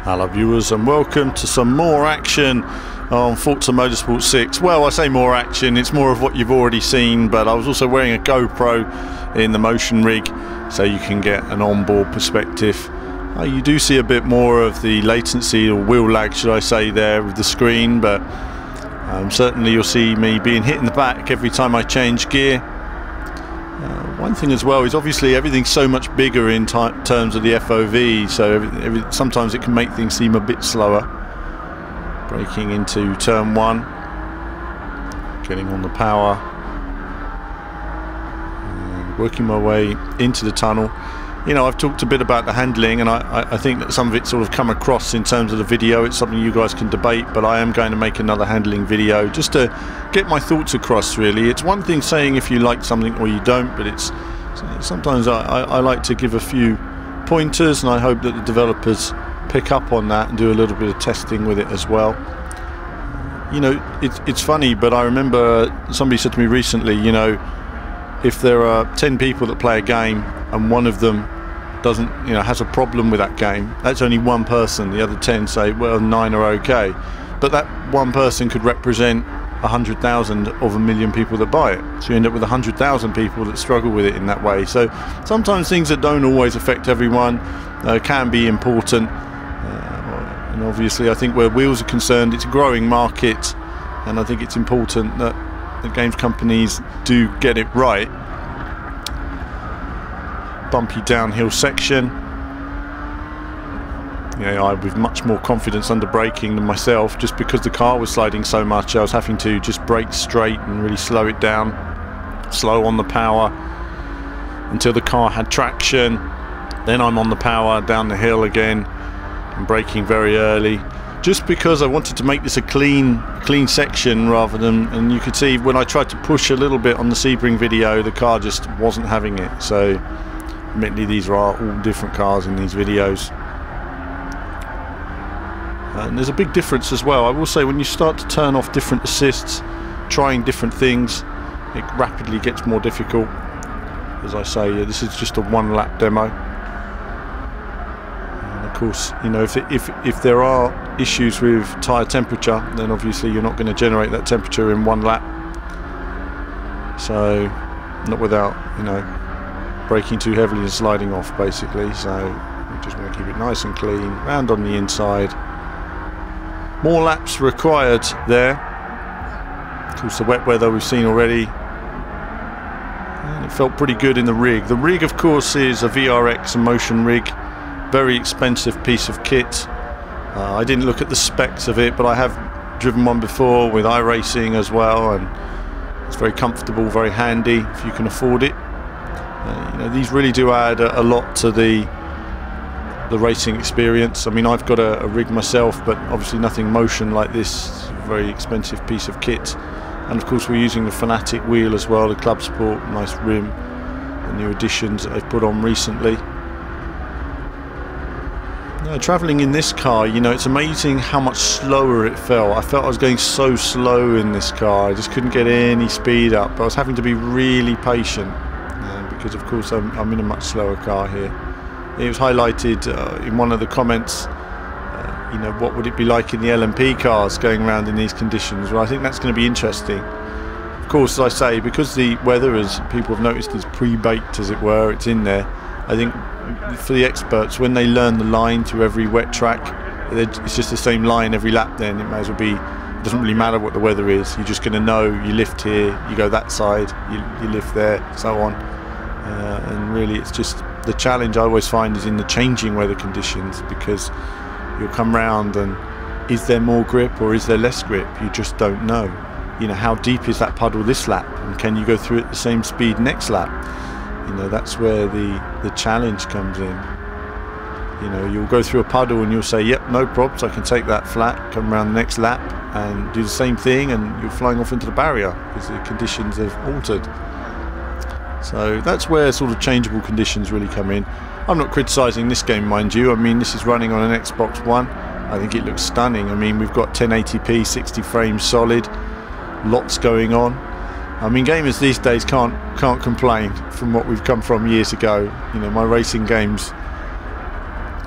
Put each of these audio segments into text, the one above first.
Hello viewers, and welcome to some more action on Forza Motorsport 6. Well, I say more action, it's more of what you've already seen, but I was also wearing a GoPro in the motion rig so you can get an onboard perspective. You do see a bit more of the latency, or wheel lag should I say, there with the screen, but certainly you'll see me being hit in the back every time I change gear. One thing as well is obviously everything's so much bigger in terms of the FOV, so sometimes it can make things seem a bit slower. Braking into turn 1, getting on the power, and working my way into the tunnel. You know, I've talked a bit about the handling, and I think that some of it sort of come across in terms of the video. It's something you guys can debate, but I am going to make another handling video just to get my thoughts across, really. It's one thing saying if you like something or you don't, but it's sometimes I like to give a few pointers, and I hope that the developers pick up on that and do a little bit of testing with it as well. You know, it's funny, but I remember somebody said to me recently, you know, if there are 10 people that play a game and one of them doesn't, you know, has a problem with that game, that's only one person. The other 10 say, well, 9 are okay, but that one person could represent 100,000 of a million people that buy it, so you end up with 100,000 people that struggle with it in that way. So sometimes things that don't always affect everyone can be important, and obviously I think where wheels are concerned, it's a growing market, and I think it's important that the games companies do get it right. Bumpy downhill section. You know, I with much more confidence under braking than myself, just because the car was sliding so much. I was having to just brake straight and really slow it down, slow on the power until the car had traction. Then I'm on the power down the hill again and braking very early, just because I wanted to make this a clean section rather than, and you could see when I tried to push a little bit on the Sebring video, the car just wasn't having it. So admittedly these are all different cars in these videos, and there's a big difference as well. I will say, when you start to turn off different assists, trying different things, it rapidly gets more difficult. As I say, this is just a 1 lap demo. Of course, you know, if there are issues with tyre temperature, then obviously you're not going to generate that temperature in 1 lap. So not without, you know, braking too heavily and sliding off basically. So we just want to keep it nice and clean, round on the inside. More laps required there. Of course, the wet weather we've seen already, and it felt pretty good in the rig. The rig, of course, is a VRX motion rig. Very expensive piece of kit. I didn't look at the specs of it, but I have driven one before with iRacing as well, and it's very comfortable, very handy if you can afford it. You know, these really do add a lot to the racing experience. I mean, I've got a rig myself, but obviously nothing motion like this. Very expensive piece of kit, and of course we're using the Fanatic wheel as well, the Club Sport, nice rim, the new additions that they've put on recently. Travelling in this car, you know, it's amazing how much slower it felt. I felt I was going so slow in this car. I just couldn't get any speed up. I was having to be really patient because, of course, I'm in a much slower car here. It was highlighted in one of the comments, you know, what would it be like in the LMP cars going around in these conditions? Well, I think that's going to be interesting. Of course, as I say, because the weather, as people have noticed, is pre-baked, as it were, it's in there. I think for the experts, when they learn the line to every wet track, it's just the same line every lap. Then it may as well be, it doesn't really matter what the weather is. You're just going to know, you lift here, you go that side, you lift there, so on. And really, it's just the challenge I always find is in the changing weather conditions, because you'll come round and is there more grip or is there less grip? You just don't know. You know, how deep is that puddle this lap, and can you go through at the same speed next lap? You know, that's where the challenge comes in. You know, you'll go through a puddle and you'll say, yep, no probs, I can take that flat, come around the next lap and do the same thing, and you're flying off into the barrier because the conditions have altered. So that's where sort of changeable conditions really come in. I'm not criticising this game, mind you. I mean, this is running on an Xbox One. I think it looks stunning. I mean, we've got 1080p, 60 frames solid, lots going on. I mean, gamers these days can't complain from what we've come from years ago. You know, my racing games,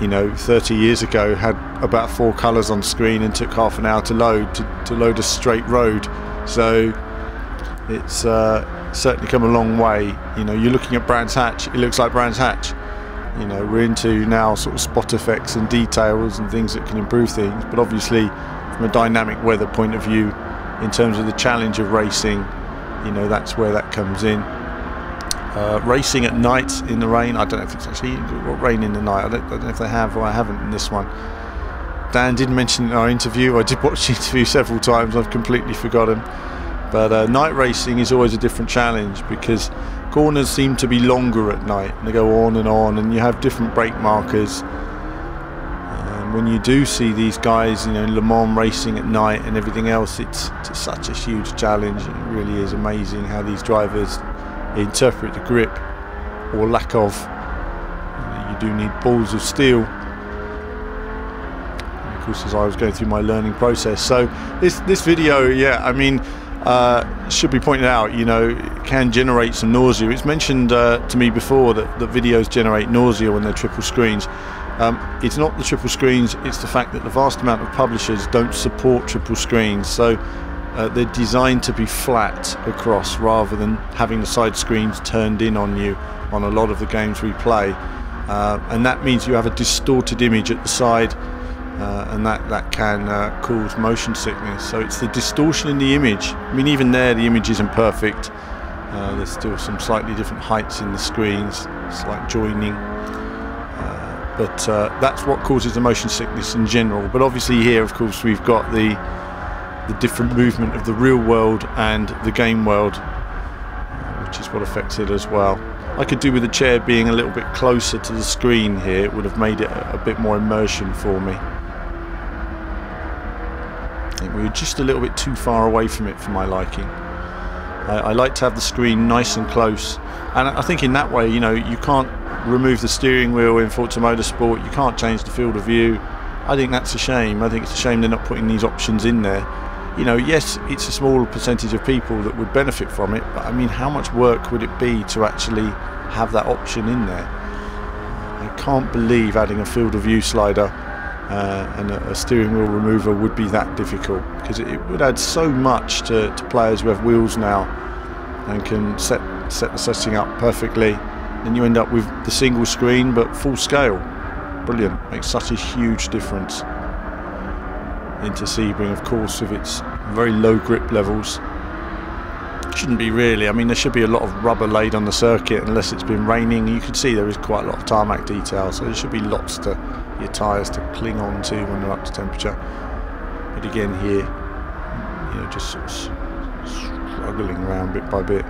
you know, 30 years ago had about 4 colours on screen and took half an hour to load a straight road. So it's certainly come a long way. You know, you're looking at Brands Hatch, it looks like Brands Hatch. You know, we're into now sort of spot effects and details and things that can improve things, but obviously from a dynamic weather point of view, in terms of the challenge of racing, you know, that's where that comes in. Racing at night in the rain, I don't know if it's actually got rain in the night, I don't know if they have or I haven't in this one. Dan did mention in our interview, I did watch the interview several times, I've completely forgotten. But night racing is always a different challenge because corners seem to be longer at night and they go on, and you have different brake markers. And when you do see these guys, you know, in Le Mans racing at night and everything else, it's such a huge challenge. It really is amazing how these drivers interpret the grip or lack of. You do need balls of steel. And of course, as I was going through my learning process, so this video, yeah, I mean, should be pointed out, you know, it can generate some nausea. It's mentioned to me before that videos generate nausea when they're triple screens. It's not the triple screens, it's the fact that the vast amount of publishers don't support triple screens, so they're designed to be flat across rather than having the side screens turned in on you on a lot of the games we play, and that means you have a distorted image at the side. And that can cause motion sickness. So it's the distortion in the image. I mean, even there the image isn't perfect. There's still some slightly different heights in the screens, slight joining, but that's what causes the motion sickness in general. But obviously here, of course, we've got the different movement of the real world and the game world, which is what affects it as well. I could do with the chair being a little bit closer to the screen here. It would have made it a bit more immersion for me. I think we were just a little bit too far away from it for my liking. I like to have the screen nice and close, and I think in that way, you know, you can't remove the steering wheel in Forza Motorsport, you can't change the field of view. I think that's a shame. I think it's a shame they're not putting these options in there. You know, yes, it's a small percentage of people that would benefit from it, but I mean, how much work would it be to actually have that option in there? I can't believe adding a field of view slider and a steering wheel remover would be that difficult, because it would add so much to players who have wheels now and can set the setting up perfectly. Then you end up with the single screen but full scale. Brilliant, makes such a huge difference. Into Sebring, of course, with its very low grip levels. Shouldn't be really. I mean, there should be a lot of rubber laid on the circuit unless it's been raining. You can see there is quite a lot of tarmac detail, so there should be lots to your tyres to cling on to when they're up to temperature. But again here, you know, just sort of struggling around bit by bit,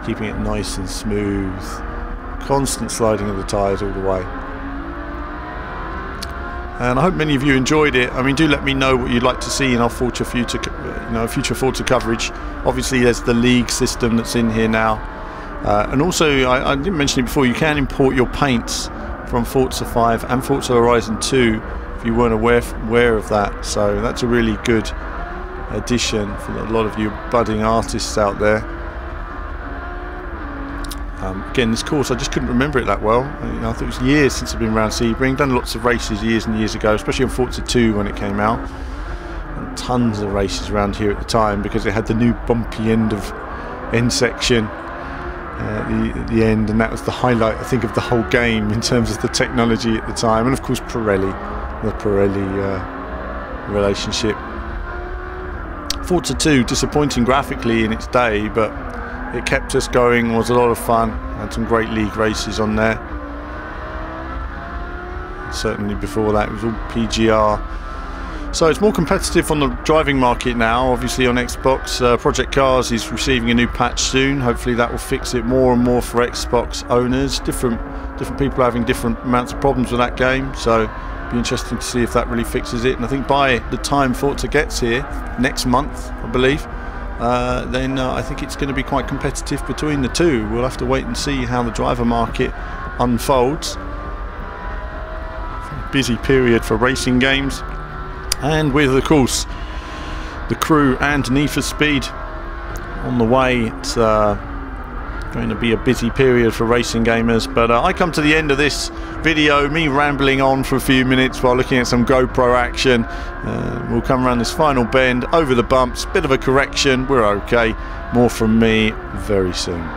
keeping it nice and smooth. Constant sliding of the tyres all the way. And I hope many of you enjoyed it. I mean, do let me know what you'd like to see in our future Forza coverage. Obviously, there's the league system that's in here now, and also I didn't mention it before. You can import your paints from Forza 5 and Forza Horizon 2 if you weren't aware of that. So that's a really good addition for a lot of you budding artists out there. Again, this course, I just couldn't remember it that well. You know, I thought it was years since I've been around Sebring. Done lots of races years and years ago, especially on Forza 2 when it came out. And tons of races around here at the time because it had the new bumpy end section at the end, and that was the highlight, I think, of the whole game in terms of the technology at the time. And of course, the Pirelli relationship. Forza 2, disappointing graphically in its day, but it kept us going, was a lot of fun. Had some great league races on there. Certainly before that it was all PGR. So it's more competitive on the driving market now, obviously on Xbox. Project Cars is receiving a new patch soon. Hopefully that will fix it more and more for Xbox owners. Different people are having different amounts of problems with that game, so it'll be interesting to see if that really fixes it. And I think by the time Forza gets here, next month I believe, then I think it's going to be quite competitive between the two. We'll have to wait and see how the driver market unfolds. Busy period for racing games, and with, of course, the Crew and Need for Speed on the way. It's Going to be a busy period for racing gamers, but I come to the end of this video, me rambling on for a few minutes while looking at some GoPro action. We'll come around this final bend, over the bumps, bit of a correction, we're okay. More from me very soon.